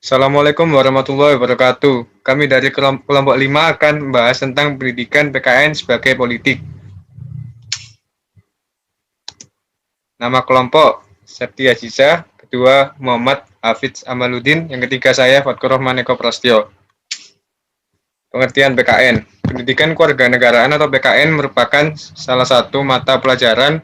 Assalamualaikum warahmatullahi wabarakatuh. Kami dari kelompok 5 akan membahas tentang pendidikan PKN sebagai politik. Nama kelompok Septi Aziza, kedua Muhammad Hafidz Amaluddin, yang ketiga saya Fatkur Rahman Eko Prasetyo. Pengertian PKN. Pendidikan Kewarganegaraan atau PKN merupakan salah satu mata pelajaran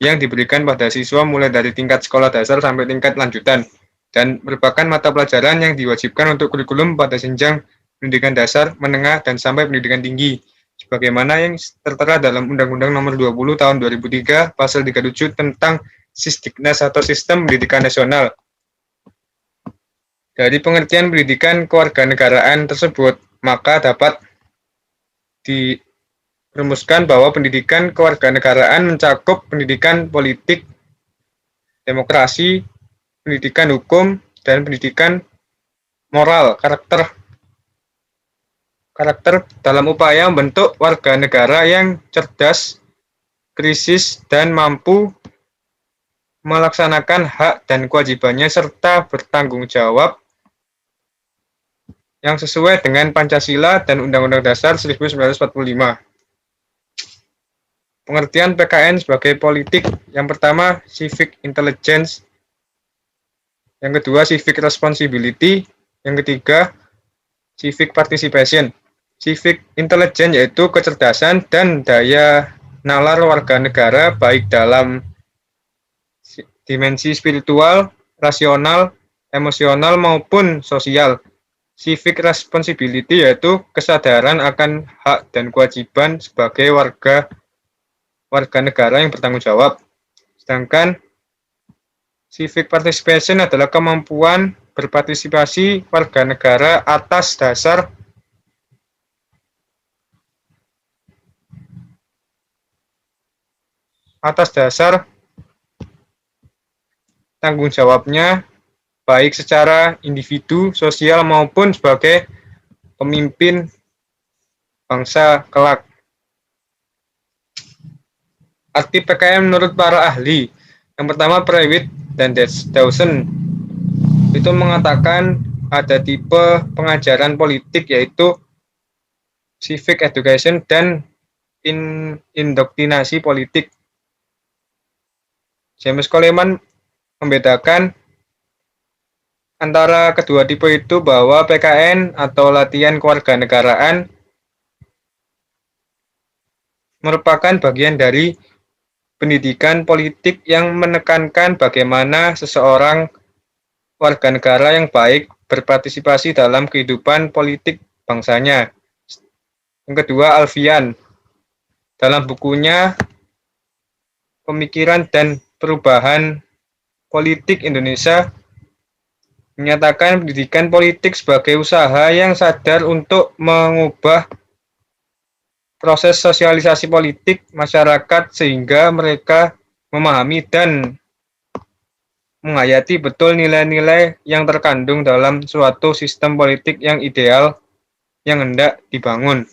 yang diberikan pada siswa mulai dari tingkat sekolah dasar sampai tingkat lanjutan, dan merupakan mata pelajaran yang diwajibkan untuk kurikulum pada jenjang pendidikan dasar, menengah, dan sampai pendidikan tinggi, sebagaimana yang tertera dalam Undang-Undang Nomor 20 Tahun 2003 Pasal 37 tentang Sisdiknas atau Sistem Pendidikan Nasional. Dari pengertian pendidikan kewarganegaraan tersebut, maka dapat dirumuskan bahwa pendidikan kewarganegaraan mencakup pendidikan politik, demokrasi, pendidikan hukum, dan pendidikan moral karakter dalam upaya membentuk warga negara yang cerdas, kritis, dan mampu melaksanakan hak dan kewajibannya serta bertanggung jawab yang sesuai dengan Pancasila dan Undang-Undang Dasar 1945. Pengertian PKN sebagai politik. Yang pertama, civic intelligence. Yang kedua, civic responsibility. Yang ketiga, civic participation. Civic intelligence yaitu kecerdasan dan daya nalar warga negara baik dalam dimensi spiritual, rasional, emosional maupun sosial. Civic responsibility yaitu kesadaran akan hak dan kewajiban sebagai warga negara yang bertanggung jawab. Sedangkan civic participation adalah kemampuan berpartisipasi warga negara atas dasar tanggung jawabnya baik secara individu, sosial, maupun sebagai pemimpin bangsa kelak. Arti PKN menurut para ahli. Yang pertama, Prewitt dan Dawson itu mengatakan ada tipe pengajaran politik yaitu civic education dan indoktrinasi politik. James Coleman membedakan antara kedua tipe itu bahwa PKN atau latihan kewarganegaraan merupakan bagian dari pendidikan politik yang menekankan bagaimana seseorang warga negara yang baik berpartisipasi dalam kehidupan politik bangsanya. Yang kedua, Alfian dalam bukunya Pemikiran dan Perubahan Politik Indonesia menyatakan pendidikan politik sebagai usaha yang sadar untuk mengubah proses sosialisasi politik masyarakat sehingga mereka memahami dan menghayati betul nilai-nilai yang terkandung dalam suatu sistem politik yang ideal yang hendak dibangun.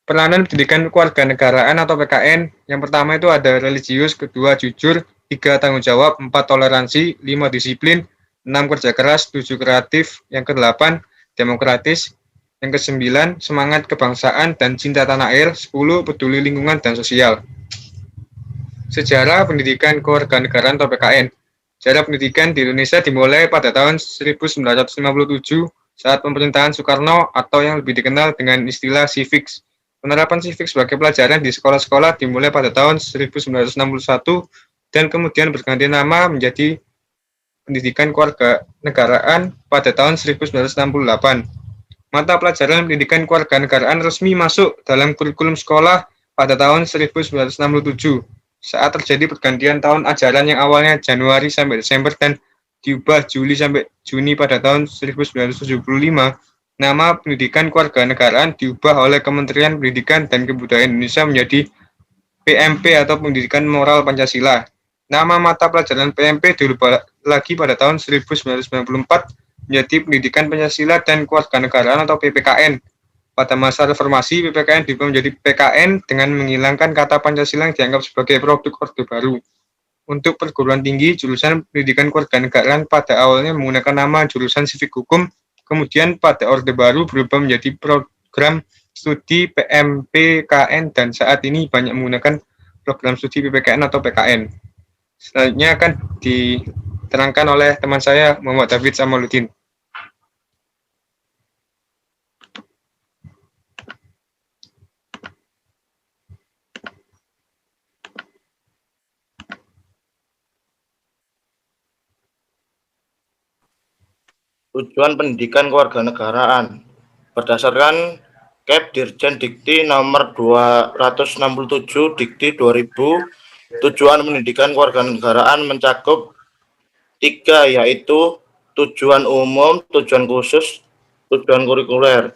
Peranan pendidikan kewarganegaraan atau PKN, yang pertama itu ada religius, kedua jujur, 3 tanggung jawab, 4 toleransi, 5 disiplin, 6 kerja keras, 7 kreatif, yang ke-8 demokratis, yang ke-9 semangat kebangsaan dan cinta tanah air, 10 peduli lingkungan dan sosial. Sejarah pendidikan kewarganegaraan atau PKN. Sejarah pendidikan di Indonesia dimulai pada tahun 1957 saat pemerintahan Soekarno atau yang lebih dikenal dengan istilah civics. Penerapan civics sebagai pelajaran di sekolah-sekolah dimulai pada tahun 1961 dan kemudian berganti nama menjadi pendidikan kewarganegaraan pada tahun 1968. Mata pelajaran pendidikan kewarganegaraan resmi masuk dalam kurikulum sekolah pada tahun 1967 saat terjadi pergantian tahun ajaran yang awalnya Januari sampai Desember dan diubah Juli sampai Juni pada tahun 1975. Nama pendidikan kewarganegaraan diubah oleh Kementerian Pendidikan dan Kebudayaan Indonesia menjadi PMP atau Pendidikan Moral Pancasila. Nama mata pelajaran PMP diubah lagi pada tahun 1994 menjadi Pendidikan Pancasila dan Kewarganegaraan atau PPKN. Pada masa reformasi, PPKN diubah menjadi PKN dengan menghilangkan kata Pancasila yang dianggap sebagai produk Orde Baru. Untuk perguruan tinggi, jurusan Pendidikan Kewarganegaraan pada awalnya menggunakan nama jurusan Civic Hukum, kemudian pada Orde Baru berubah menjadi program studi PMPKN dan saat ini banyak menggunakan program studi PPKN atau PKN. Selanjutnya akan diterangkan oleh teman saya Muhammad David Samaluddin. Tujuan pendidikan kewarganegaraan berdasarkan Kep Dirjen Dikti nomor 267 Dikti 2000, tujuan pendidikan kewarganegaraan mencakup 3, yaitu tujuan umum, tujuan khusus, tujuan kurikuler.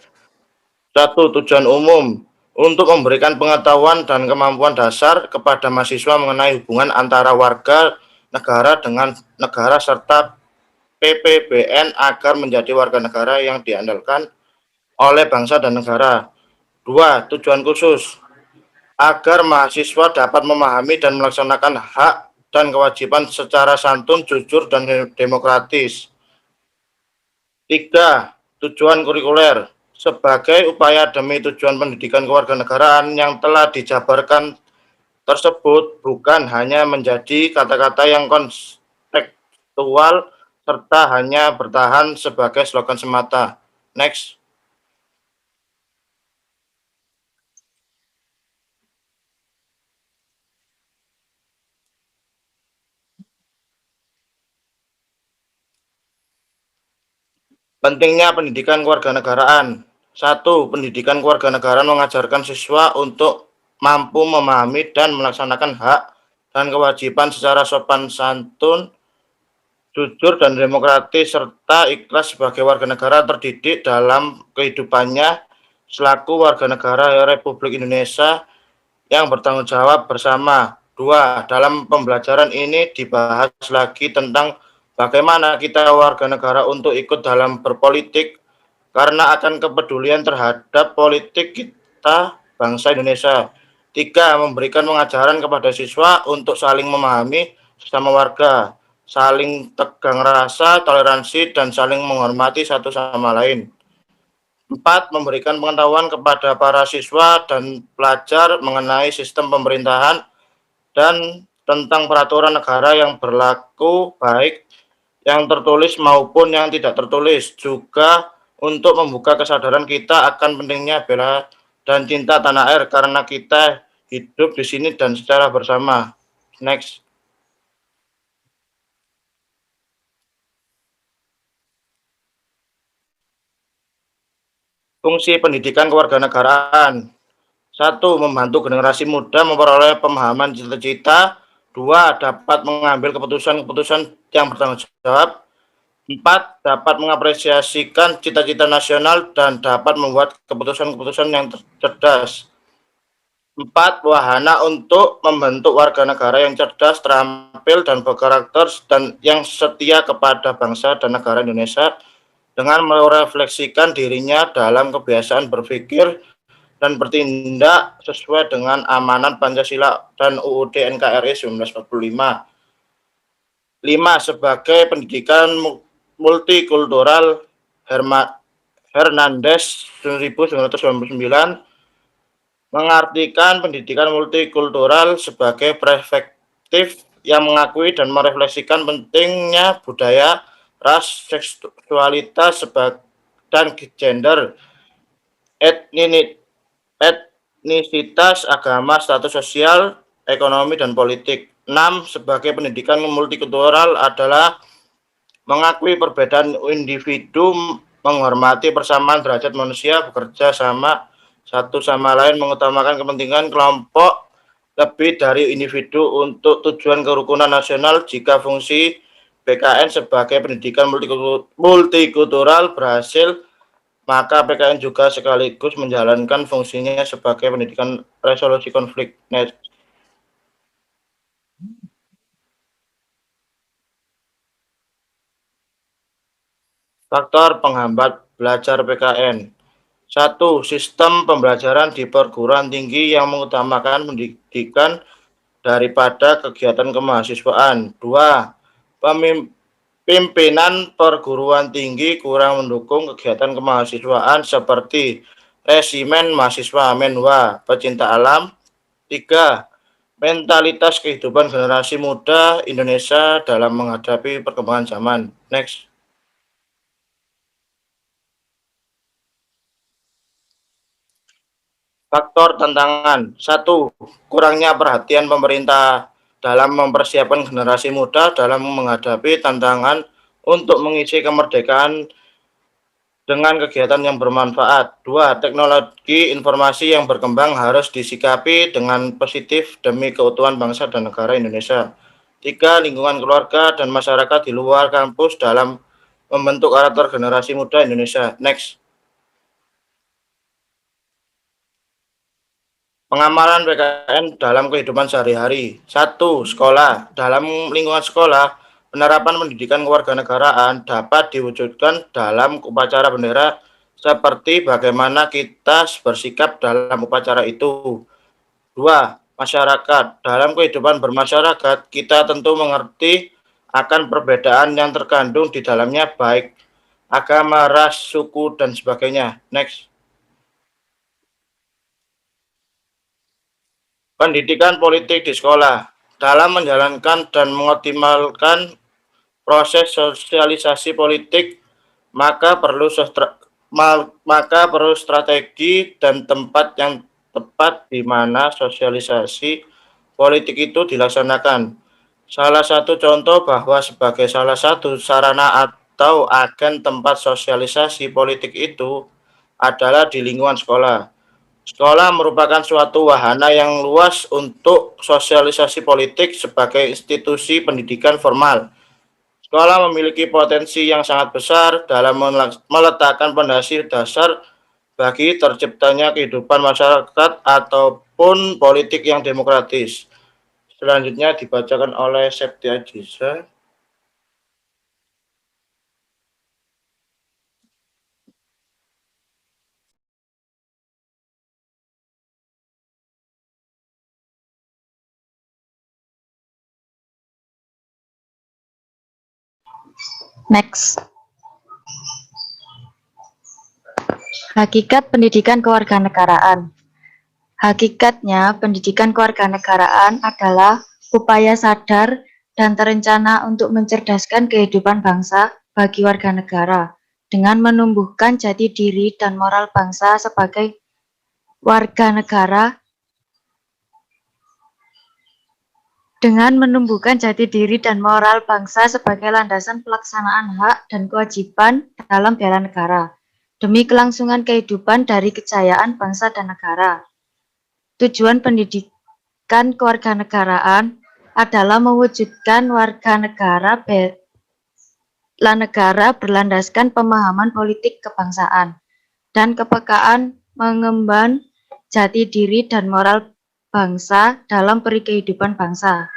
1. Tujuan umum untuk memberikan pengetahuan dan kemampuan dasar kepada mahasiswa mengenai hubungan antara warga negara dengan negara serta PPBN agar menjadi warga negara yang diandalkan oleh bangsa dan negara. 2. Tujuan khusus agar mahasiswa dapat memahami dan melaksanakan hak dan kewajiban secara santun, jujur, dan demokratis. 3. Tujuan kurikuler sebagai upaya demi tujuan pendidikan kewarganegaraan yang telah dijabarkan tersebut bukan hanya menjadi kata-kata yang kontekstual serta hanya bertahan sebagai slogan semata. Next. Pentingnya pendidikan kewarganegaraan. 1. Pendidikan kewarganegaraan mengajarkan siswa untuk mampu memahami dan melaksanakan hak dan kewajiban secara sopan santun, jujur dan demokratis, serta ikhlas sebagai warga negara terdidik dalam kehidupannya selaku warga negara Republik Indonesia yang bertanggung jawab bersama. 2. Dalam pembelajaran ini dibahas lagi tentang bagaimana kita warga negara untuk ikut dalam berpolitik karena akan kepedulian terhadap politik kita bangsa Indonesia. 3. Memberikan pengajaran kepada siswa untuk saling memahami sesama warga, saling tegang rasa, toleransi, dan saling menghormati satu sama lain. 4. Memberikan pengetahuan kepada para siswa dan pelajar mengenai sistem pemerintahan dan tentang peraturan negara yang berlaku, baik yang tertulis maupun yang tidak tertulis. Juga untuk membuka kesadaran kita akan pentingnya bela dan cinta tanah air karena kita hidup di sini dan secara bersama. Next. Fungsi pendidikan kewarganegaraan. 1. Membantu generasi muda memperoleh pemahaman cita-cita. 2. Dapat mengambil keputusan-keputusan yang bertanggung jawab. 4. Dapat mengapresiasikan cita-cita nasional dan dapat membuat keputusan-keputusan yang cerdas. 4. Wahana untuk membentuk warga negara yang cerdas, terampil, dan berkarakter dan yang setia kepada bangsa dan negara Indonesia dengan merefleksikan dirinya dalam kebiasaan berpikir dan bertindak sesuai dengan amanat Pancasila dan UUD NKRI 1945. 5. Sebagai pendidikan multikultural, Hernandez 1999 mengartikan pendidikan multikultural sebagai perspektif yang mengakui dan merefleksikan pentingnya budaya, ras, seksualitas, dan gender, etnisitas, agama, status sosial, ekonomi, dan politik. 6. Sebagai pendidikan multikultural adalah mengakui perbedaan individu, menghormati persamaan derajat manusia, bekerja sama satu sama lain, mengutamakan kepentingan kelompok lebih dari individu untuk tujuan kerukunan nasional. Jika fungsi PKN sebagai pendidikan multikultural berhasil, maka PKN juga sekaligus menjalankan fungsinya sebagai pendidikan resolusi konflik. Faktor penghambat belajar PKN. 1. Sistem pembelajaran di perguruan tinggi yang mengutamakan pendidikan daripada kegiatan kemahasiswaan. 2. Pimpinan perguruan tinggi kurang mendukung kegiatan kemahasiswaan seperti resimen mahasiswa Menwa pecinta alam. 3. Mentalitas kehidupan generasi muda Indonesia dalam menghadapi perkembangan zaman. Next. Faktor tantangan. 1. Kurangnya perhatian pemerintah dalam mempersiapkan generasi muda dalam menghadapi tantangan untuk mengisi kemerdekaan dengan kegiatan yang bermanfaat. 2. Teknologi informasi yang berkembang harus disikapi dengan positif demi keutuhan bangsa dan negara Indonesia. 3. Lingkungan keluarga dan masyarakat di luar kampus dalam membentuk karakter generasi muda Indonesia. Next. Pengamalan PKN dalam kehidupan sehari-hari. 1. Sekolah. Dalam lingkungan sekolah, penerapan pendidikan kewarganegaraan dapat diwujudkan dalam upacara bendera seperti bagaimana kita bersikap dalam upacara itu. 2. Masyarakat. Dalam kehidupan bermasyarakat, kita tentu mengerti akan perbedaan yang terkandung di dalamnya baik agama, ras, suku, dan sebagainya. Next. Pendidikan politik di sekolah. Dalam menjalankan dan mengoptimalkan proses sosialisasi politik, maka perlu strategi dan tempat yang tepat di mana sosialisasi politik itu dilaksanakan. Salah satu contoh bahwa sebagai salah satu sarana atau agen tempat sosialisasi politik itu adalah di lingkungan sekolah. Sekolah merupakan suatu wahana yang luas untuk sosialisasi politik sebagai institusi pendidikan formal. Sekolah memiliki potensi yang sangat besar dalam meletakkan fondasi dasar bagi terciptanya kehidupan masyarakat ataupun politik yang demokratis. Selanjutnya dibacakan oleh Septi Ajiza. Next. Hakikat pendidikan kewarganegaraan. Hakikatnya, pendidikan kewarganegaraan adalah upaya sadar dan terencana untuk mencerdaskan kehidupan bangsa bagi warga negara dengan menumbuhkan jati diri dan moral bangsa sebagai warga negara sebagai landasan pelaksanaan hak dan kewajiban dalam bela negara demi kelangsungan kehidupan dari kejayaan bangsa dan negara. Tujuan pendidikan kewarganegaraan adalah mewujudkan warga negara bela negara berlandaskan pemahaman politik kebangsaan dan kepekaan mengemban jati diri dan moral bangsa dalam peri kehidupan bangsa.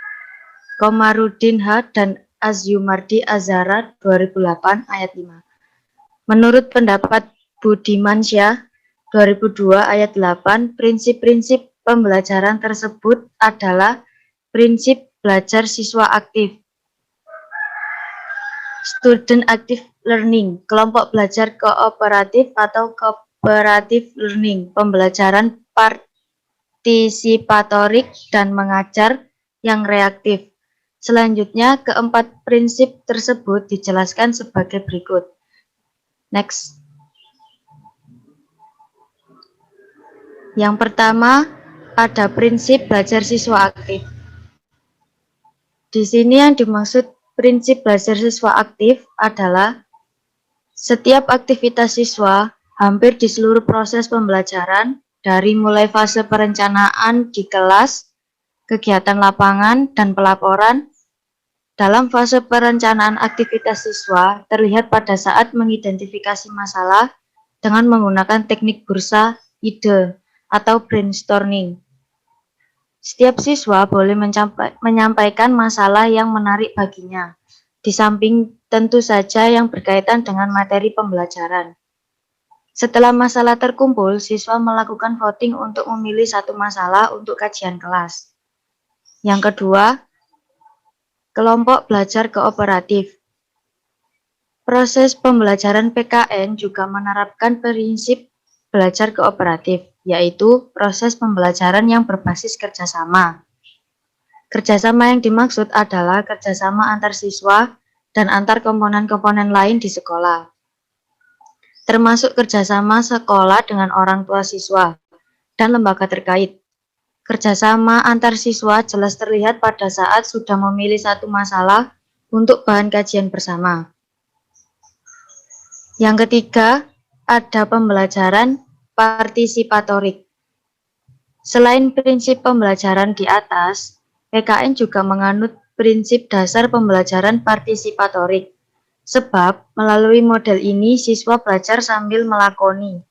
Komarudin H. dan Azyumardi Azhara 2008 ayat 5. Menurut pendapat Budiman Syah 2002 ayat 8, prinsip-prinsip pembelajaran tersebut adalah prinsip belajar siswa aktif, student active learning, kelompok belajar kooperatif atau cooperative learning, pembelajaran partisipatorik dan mengajar yang reaktif. Selanjutnya, keempat prinsip tersebut dijelaskan sebagai berikut. Next. Yang pertama, ada prinsip belajar siswa aktif. Di sini yang dimaksud prinsip belajar siswa aktif adalah setiap aktivitas siswa hampir di seluruh proses pembelajaran, dari mulai fase perencanaan di kelas, kegiatan lapangan, dan pelaporan. Dalam fase perencanaan aktivitas siswa terlihat pada saat mengidentifikasi masalah dengan menggunakan teknik bursa ide atau brainstorming. Setiap siswa boleh menyampaikan masalah yang menarik baginya, di samping tentu saja yang berkaitan dengan materi pembelajaran. Setelah masalah terkumpul, siswa melakukan voting untuk memilih satu masalah untuk kajian kelas. Yang kedua, kelompok belajar kooperatif. Proses pembelajaran PKN juga menerapkan prinsip belajar kooperatif, yaitu proses pembelajaran yang berbasis kerjasama. Kerjasama yang dimaksud adalah kerjasama antar siswa dan antar komponen-komponen lain di sekolah, termasuk kerjasama sekolah dengan orang tua siswa dan lembaga terkait. Kerjasama antar siswa jelas terlihat pada saat sudah memilih satu masalah untuk bahan kajian bersama. Yang ketiga, ada pembelajaran partisipatorik. Selain prinsip pembelajaran di atas, PKN juga menganut prinsip dasar pembelajaran partisipatorik. Sebab, melalui model ini siswa belajar sambil melakoni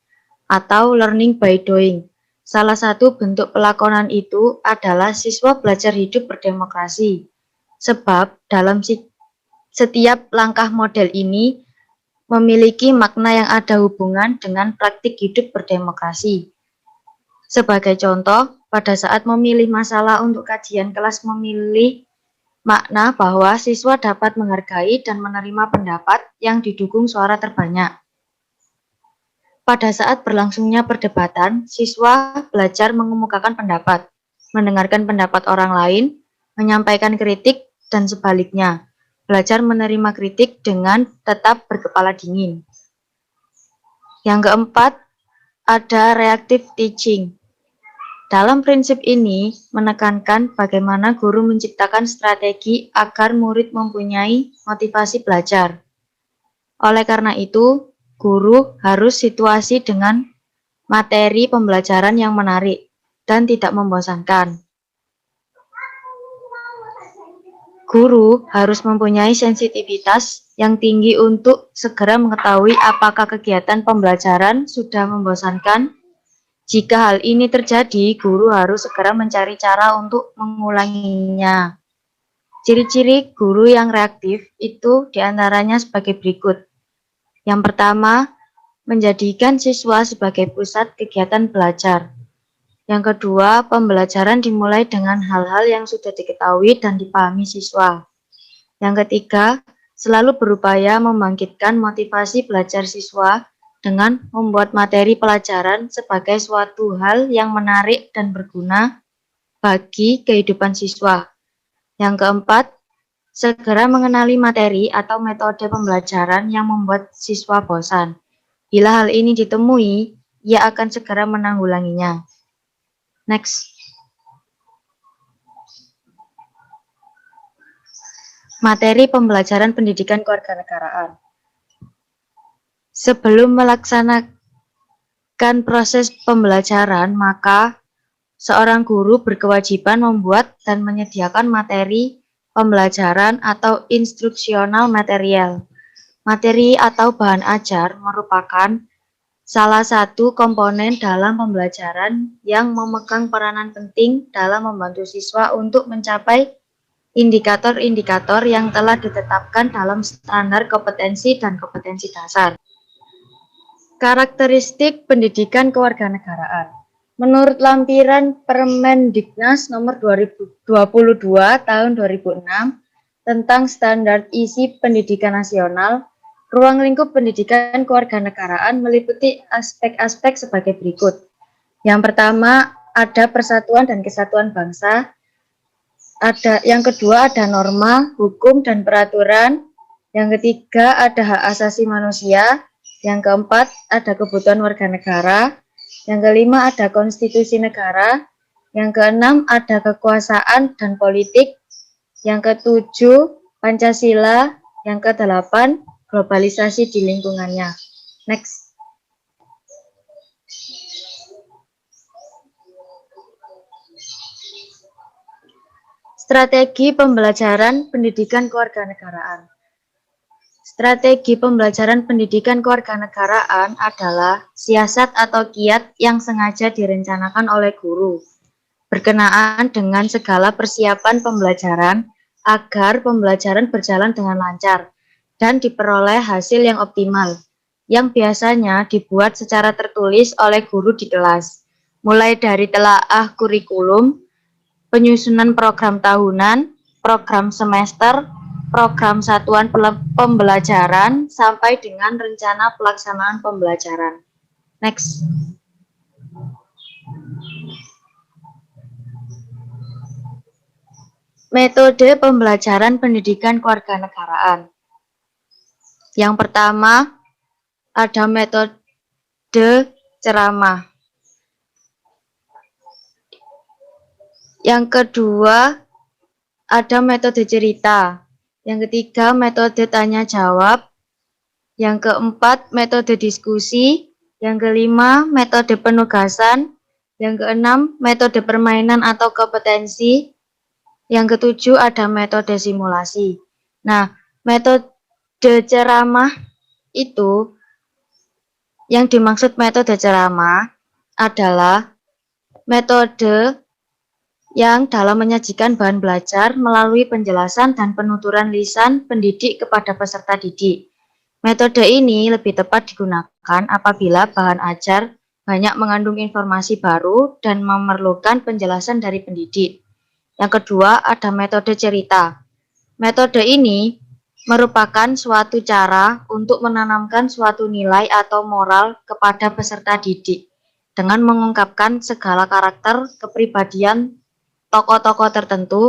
atau learning by doing. Salah satu bentuk pelakonan itu adalah siswa belajar hidup berdemokrasi. Sebab, dalam setiap langkah model ini memiliki makna yang ada hubungan dengan praktik hidup berdemokrasi. Sebagai contoh, pada saat memilih masalah untuk kajian kelas memilih makna bahwa siswa dapat menghargai dan menerima pendapat yang didukung suara terbanyak. Pada saat berlangsungnya perdebatan, siswa belajar mengemukakan pendapat, mendengarkan pendapat orang lain, menyampaikan kritik, dan sebaliknya. Belajar menerima kritik dengan tetap berkepala dingin. Yang keempat, ada reactive teaching. Dalam prinsip ini, menekankan bagaimana guru menciptakan strategi agar murid mempunyai motivasi belajar. Oleh karena itu, guru harus situasi dengan materi pembelajaran yang menarik dan tidak membosankan. Guru harus mempunyai sensitivitas yang tinggi untuk segera mengetahui apakah kegiatan pembelajaran sudah membosankan. Jika hal ini terjadi, guru harus segera mencari cara untuk mengulanginya. Ciri-ciri guru yang reaktif itu diantaranya sebagai berikut. Yang pertama, menjadikan siswa sebagai pusat kegiatan belajar. Yang kedua, pembelajaran dimulai dengan hal-hal yang sudah diketahui dan dipahami siswa. Yang ketiga, selalu berupaya membangkitkan motivasi belajar siswa dengan membuat materi pelajaran sebagai suatu hal yang menarik dan berguna bagi kehidupan siswa. Yang keempat, segera mengenali materi atau metode pembelajaran yang membuat siswa bosan. Bila hal ini ditemui, ia akan segera menanggulanginya. Next. Materi pembelajaran pendidikan kewarganegaraan. Sebelum melaksanakan proses pembelajaran, maka seorang guru berkewajiban membuat dan menyediakan materi pembelajaran atau instruksional material. Materi atau bahan ajar merupakan salah satu komponen dalam pembelajaran yang memegang peranan penting dalam membantu siswa untuk mencapai indikator-indikator yang telah ditetapkan dalam standar kompetensi dan kompetensi dasar. Karakteristik pendidikan kewarganegaraan. Menurut lampiran Permendiknas nomor 2022 tahun 2006 tentang standar isi pendidikan nasional, ruang lingkup pendidikan kewarganegaraan meliputi aspek-aspek sebagai berikut. Yang pertama, ada persatuan dan kesatuan bangsa. Yang kedua, ada norma, hukum, dan peraturan. Yang ketiga, ada hak asasi manusia. Yang keempat, ada kebutuhan warga negara. Yang kelima, ada konstitusi negara. Yang keenam, ada kekuasaan dan politik. Yang ketujuh, Pancasila. Yang kedelapan, globalisasi di lingkungannya. Next. Strategi pembelajaran pendidikan kewarganegaraan. Strategi pembelajaran pendidikan kewarganegaraan adalah siasat atau kiat yang sengaja direncanakan oleh guru, berkenaan dengan segala persiapan pembelajaran agar pembelajaran berjalan dengan lancar dan diperoleh hasil yang optimal, yang biasanya dibuat secara tertulis oleh guru di kelas, mulai dari telaah kurikulum, penyusunan program tahunan, program semester, program satuan pembelajaran, sampai dengan rencana pelaksanaan pembelajaran. Next. Metode pembelajaran pendidikan kewarganegaraan. Yang pertama, ada metode ceramah. Yang kedua, ada metode cerita. Yang ketiga, metode tanya jawab. Yang keempat, metode diskusi. Yang kelima, metode penugasan. Yang keenam, metode permainan atau kompetensi. Yang ketujuh, ada metode simulasi. Nah, metode ceramah itu, yang dimaksud metode ceramah adalah metode yang dalam menyajikan bahan belajar melalui penjelasan dan penuturan lisan pendidik kepada peserta didik. Metode ini lebih tepat digunakan apabila bahan ajar banyak mengandung informasi baru dan memerlukan penjelasan dari pendidik. Yang kedua, ada metode cerita. Metode ini merupakan suatu cara untuk menanamkan suatu nilai atau moral kepada peserta didik dengan mengungkapkan segala karakter kepribadian tokoh-tokoh tertentu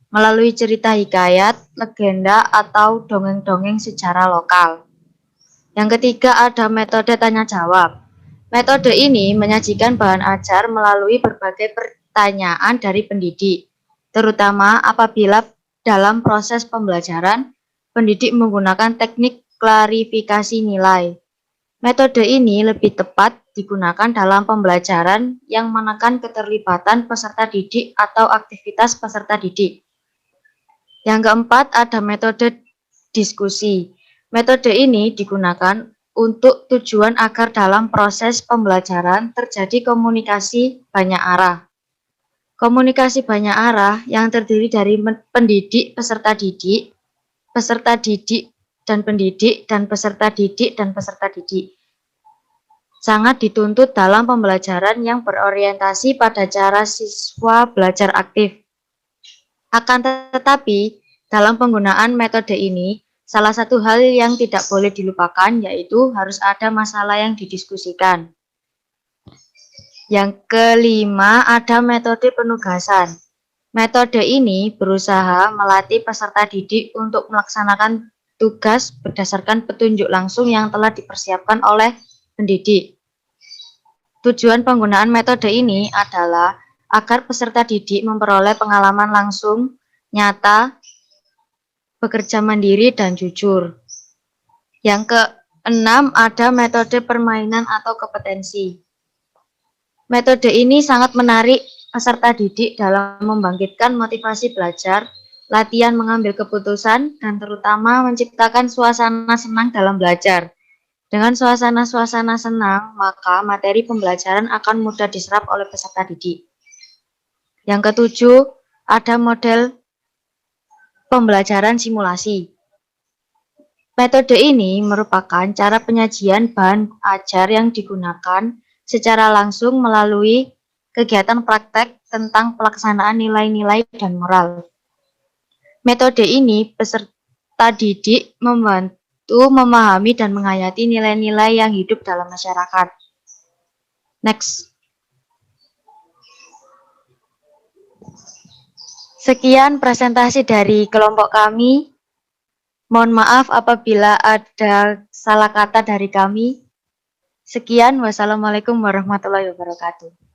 melalui cerita hikayat, legenda, atau dongeng-dongeng sejarah lokal. Yang ketiga, ada metode tanya jawab. Metode ini menyajikan bahan ajar melalui berbagai pertanyaan dari pendidik, terutama apabila dalam proses pembelajaran, pendidik menggunakan teknik klarifikasi nilai. Metode ini lebih tepat digunakan dalam pembelajaran yang menekan keterlibatan peserta didik atau aktivitas peserta didik. Yang keempat, ada metode diskusi. Metode ini digunakan untuk tujuan agar dalam proses pembelajaran terjadi komunikasi banyak arah. Komunikasi banyak arah yang terdiri dari pendidik, peserta didik, dan pendidik, dan peserta didik, dan peserta didik. Sangat dituntut dalam pembelajaran yang berorientasi pada cara siswa belajar aktif. Akan tetapi, dalam penggunaan metode ini, salah satu hal yang tidak boleh dilupakan yaitu harus ada masalah yang didiskusikan. Yang kelima, ada metode penugasan. Metode ini berusaha melatih peserta didik untuk melaksanakan tugas berdasarkan petunjuk langsung yang telah dipersiapkan oleh pendidik. Tujuan penggunaan metode ini adalah agar peserta didik memperoleh pengalaman langsung, nyata, bekerja mandiri, dan jujur. Yang keenam, ada metode permainan atau kompetensi. Metode ini sangat menarik peserta didik dalam membangkitkan motivasi belajar, latihan mengambil keputusan, dan terutama menciptakan suasana senang dalam belajar. Dengan suasana-suasana senang, maka materi pembelajaran akan mudah diserap oleh peserta didik. Yang ketujuh, ada model pembelajaran simulasi. Metode ini merupakan cara penyajian bahan ajar yang digunakan secara langsung melalui kegiatan praktek tentang pelaksanaan nilai-nilai dan moral. Metode ini peserta didik membantu memahami dan menghayati nilai-nilai yang hidup dalam masyarakat. Next. Sekian presentasi dari kelompok kami. Mohon maaf apabila ada salah kata dari kami. Sekian, wassalamualaikum warahmatullahi wabarakatuh.